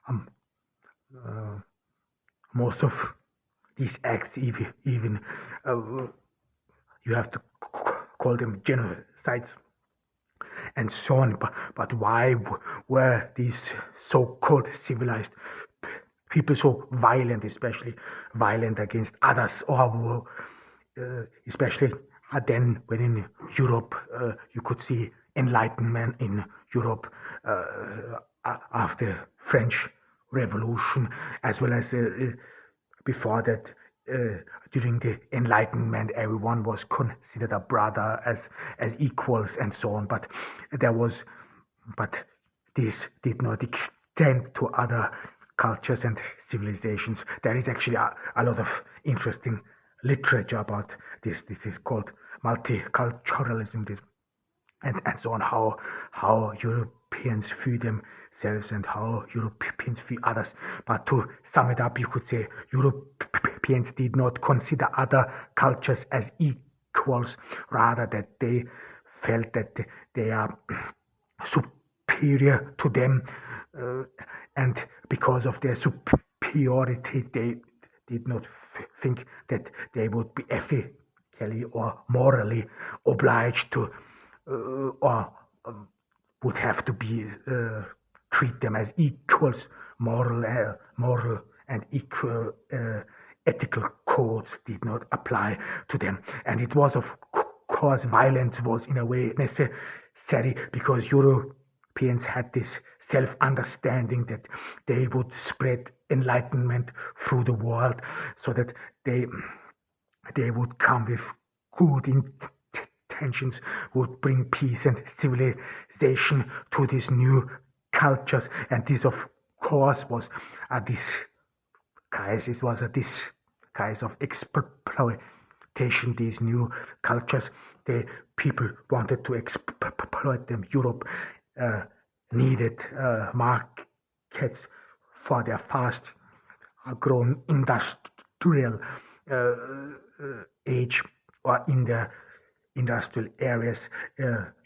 um, uh, most of these acts, even you have to call them genocides and so on. But why were these so-called civilized people so violent, especially violent against others, or especially then when in Europe you could see enlightenment in Europe after French Revolution, as well as before that, during the Enlightenment, everyone was considered a brother as equals and so on. There was, but this did not extend to other cultures and civilizations. There is actually a lot of interesting literature about this. This is called multiculturalism. And so on, how Europeans view themselves and how Europeans view others. But to sum it up, you could say Europeans did not consider other cultures as equals, rather that they felt that they are superior to them, and because of their superiority, they did not think that they would be ethically or morally obliged to or would have to be treat them as equals. Moral and equal ethical codes did not apply to them, and it was of course violence was in a way necessary, because Europeans had this self-understanding that they would spread enlightenment through the world, so that they would come with good intentions, would bring peace and civilization to these new cultures. And this, of course, was a disguise. It was a disguise of exploitation. These new cultures, the people wanted to exploit them. Europe needed markets for their fast-growing industrial age, or in the industrial areas.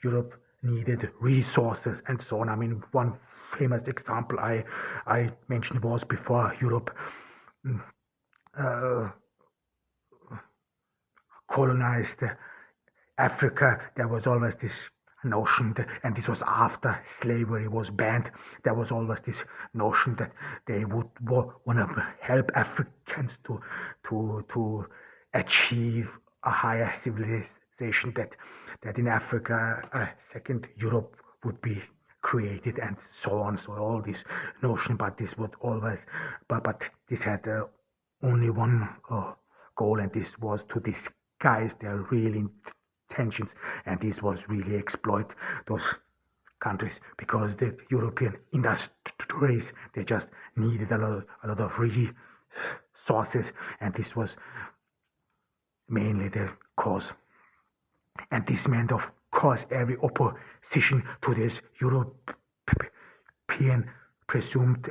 Europe needed resources and so on. I mean, one famous example I mentioned was before Europe colonized Africa, there was always this notion that, and this was after slavery was banned, there was always this notion that they would want to help Africans to achieve a higher civilization, that in Africa a second Europe would be created and so on. So all this notion, but this would always, but this had only one goal, and this was to disguise their real intentions, and this was really exploit those countries, because the European industries, they just needed a lot of resources, and this was mainly the cause. And this meant, of course, every opposition to this European presumed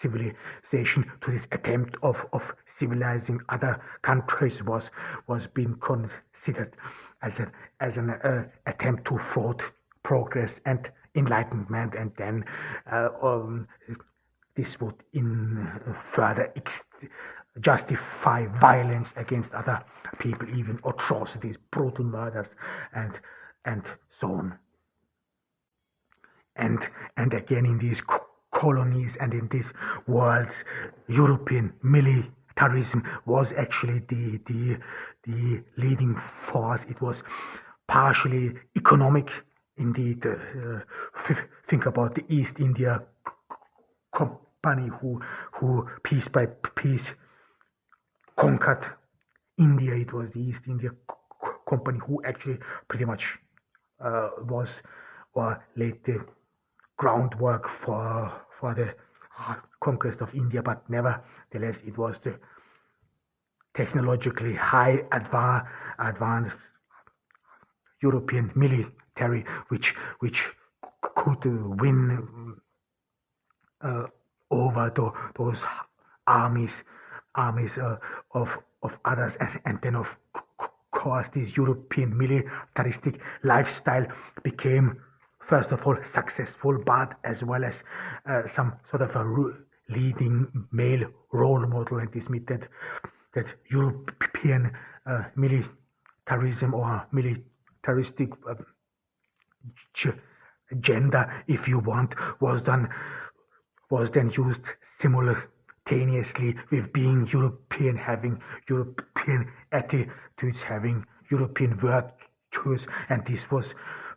civilization, to this attempt of civilizing other countries, was being considered as an attempt to thwart progress and enlightenment, and then this would further justify violence against other people, even atrocities, brutal murders, and so on. And again, in these colonies and in these worlds, European militarism was actually the leading force. It was partially economic, indeed. Think about the East India Company, who piece by piece conquered India. It was the East India Company who actually pretty much was, or laid the groundwork for the conquest of India. But nevertheless, it was the technologically high advanced European military which could win over those armies of others, and then of course this European militaristic lifestyle became first of all successful, but as well as some sort of a leading male role model, and this meant that European militarism or militaristic gender, if you want, was then used simultaneously with being European, having European attitudes, having European virtues, and this was,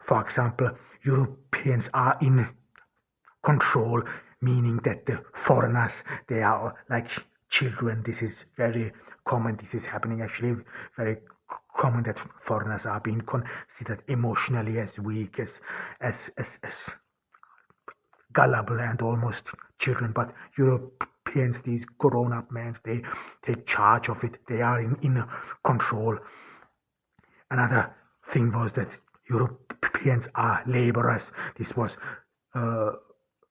for example, Europeans are in control, meaning that the foreigners, they are like children. This is very common. This is happening actually very common, that foreigners are being considered emotionally as weak, as gullible and almost children. But Europeans, these grown-up men, they take charge of it. They are in control. Another thing was that Europeans are laborers. This was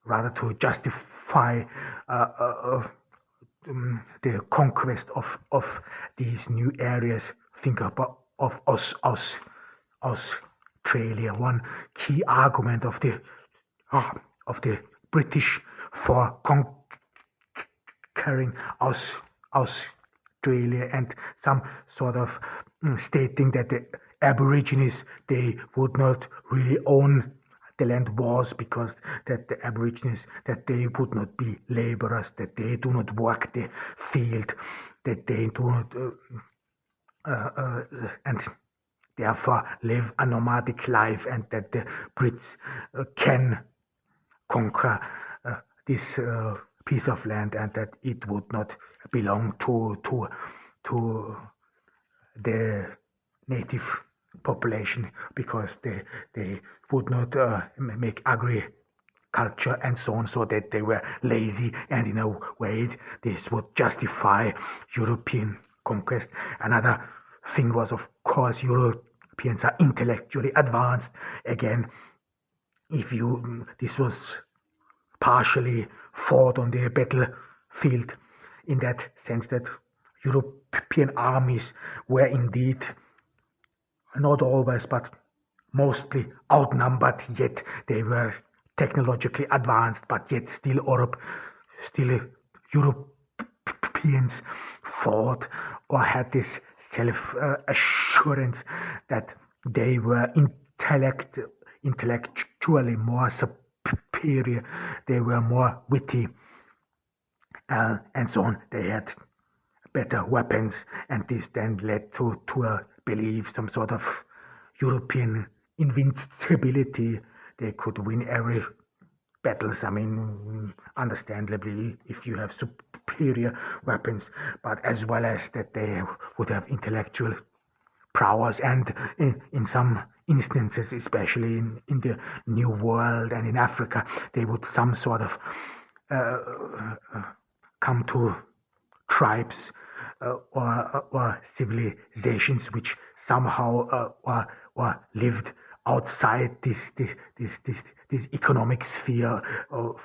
rather to justify the conquest of these new areas. Think about of Australia. One key argument of the British for conquering Australia, and some sort of stating that the Aborigines, they would not really own the land, was because that the Aborigines, that they would not be laborers, that they do not work the field, that they do not and therefore live a nomadic life, and that the Brits can conquer this piece of land, and that it would not belong to the native population, because they would not make agriculture and so on, so that they were lazy, and in a way this would justify European conquest. Another thing was, of course, Europeans are intellectually advanced. Again, this was partially fought on the battlefield, in that sense that European armies were indeed not always, but mostly outnumbered, yet they were technologically advanced, but yet still Europeans fought or had this self-assurance that they were intellectually more superior, they were more witty, and so on. They had better weapons, and this then led to a belief, some sort of European invincibility. They could win every battles. I mean, understandably, if you have superior weapons, but as well as that they would have intellectual prowess, and in some instances, especially in the New World and in Africa, they would some sort of come to tribes or civilizations which somehow or lived outside this economic sphere, or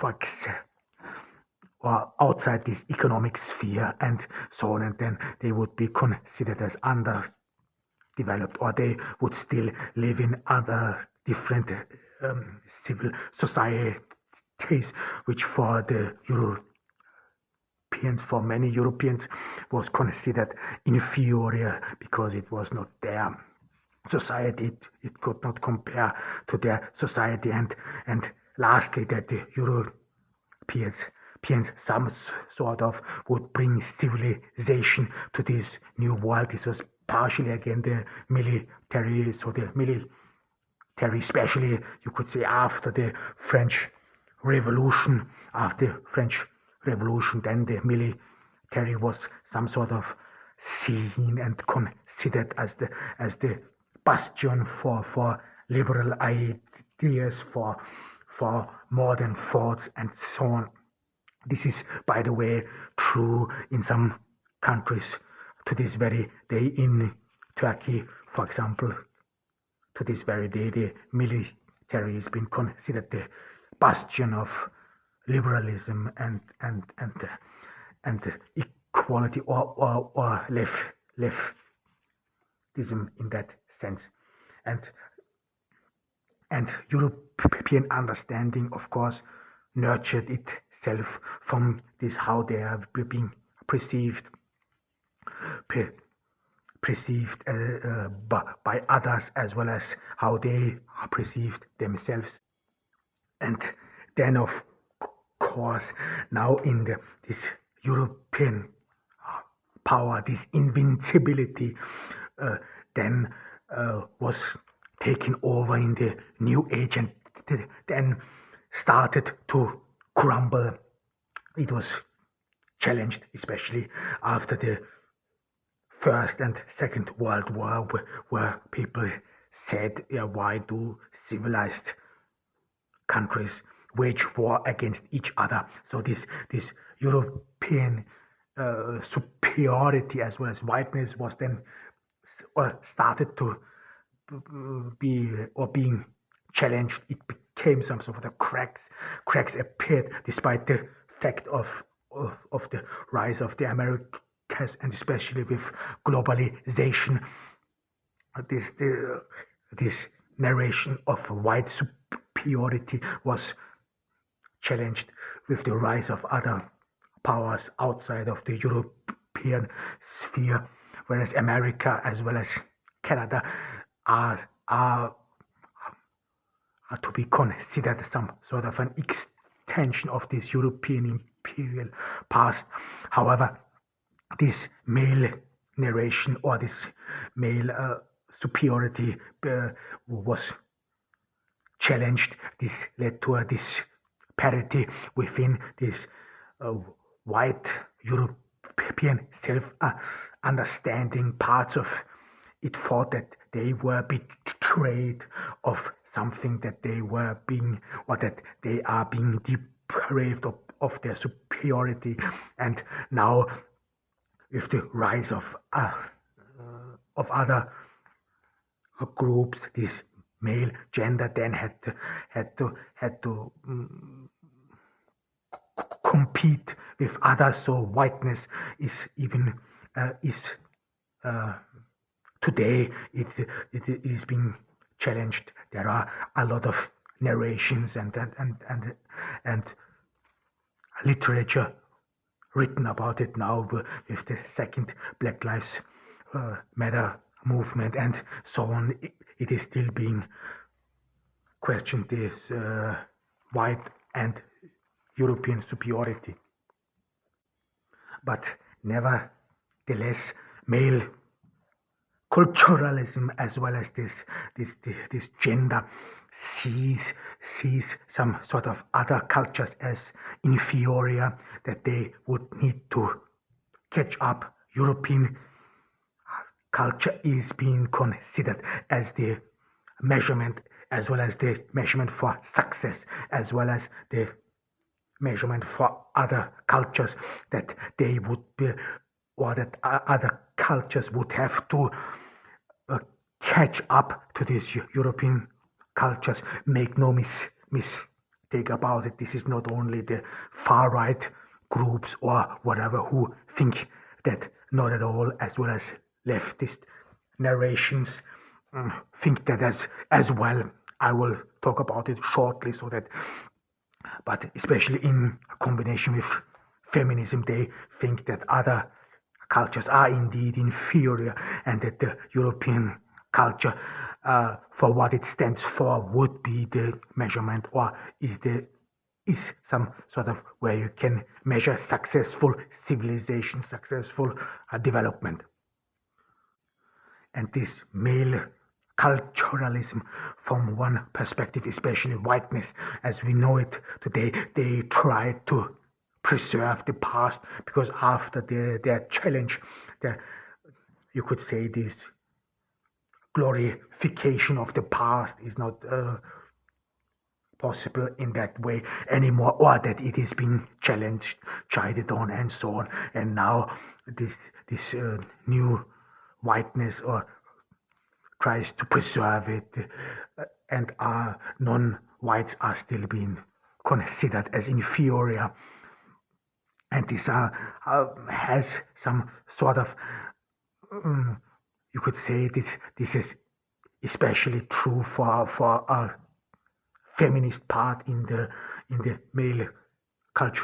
outside this economic sphere, and so on, and then they would be considered as underdeveloped, or they would still live in other different civil societies, which for the for many Europeans was considered inferior, because it was not their society. It could not compare to their society. And lastly, that the Europeans some sort of would bring civilization to this new world. This was partially again the military, so the military, especially you could say after the French Revolution. Then the military was some sort of seen and considered as the bastion for liberal ideas, for modern thoughts, and so on. This is, by the way, true in some countries to this very day. In Turkey, for example, to this very day, the military has been considered the bastion of liberalism and equality, or leftism in that sense. And And European understanding, of course, nurtured itself from this how they are being perceived perceived by others, as well as how they are perceived themselves. And then, of course, now in this European power, this invincibility, uh, then was taken over in the New Age, and then started to crumble. It was challenged, especially after the First and Second World War, where people said, yeah, why do civilized countries wage war against each other? So this European superiority as well as whiteness was then started to be or being challenged. It became some sort of cracks. Cracks appeared despite the fact of the rise of the Americas, and especially with globalization. This narration of white superiority was challenged with the rise of other powers outside of the European sphere, whereas America as well as Canada are to be considered some sort of an extension of this European imperial past. However, this male narration or this male superiority was challenged. This led to a disparity within this uh, white European self-understanding. Parts of it thought that they were betrayed of something, that they were being, or that they are being deprived of their superiority. And now, with the rise of other groups, this male gender then had to compete with others. So whiteness is even is today it is being challenged. There are a lot of narrations and literature written about it now with the second Black Lives Matter movement and so on. It is still being questioned, this white and European superiority. But nevertheless, male culturalism as well as this gender sees some sort of other cultures as inferior, that they would need to catch up. European culture is being considered as the measurement, as well as the measurement for success, as well as the measurement for other cultures, that they would be, or that other cultures would have to catch up to these European cultures. Make no mistake about it. This is not only the far right groups or whatever who think that, not at all, as well as leftist narrations think that as well. I will talk about it shortly, so that, but especially in combination with feminism, they think that other cultures are indeed inferior, and that the European culture, for what it stands for, would be the measurement, or is some sort of where you can measure successful civilization, successful development. And this male culturalism, from one perspective, especially whiteness as we know it today, they try to preserve the past, because after their challenge, you could say this glorification of the past is not possible in that way anymore, or that it is being challenged, chided on, and so on. And now this new whiteness or tries to preserve it, and non-whites are still being considered as inferior. And this has some sort of, you could say this is especially true for feminist part in the male culture.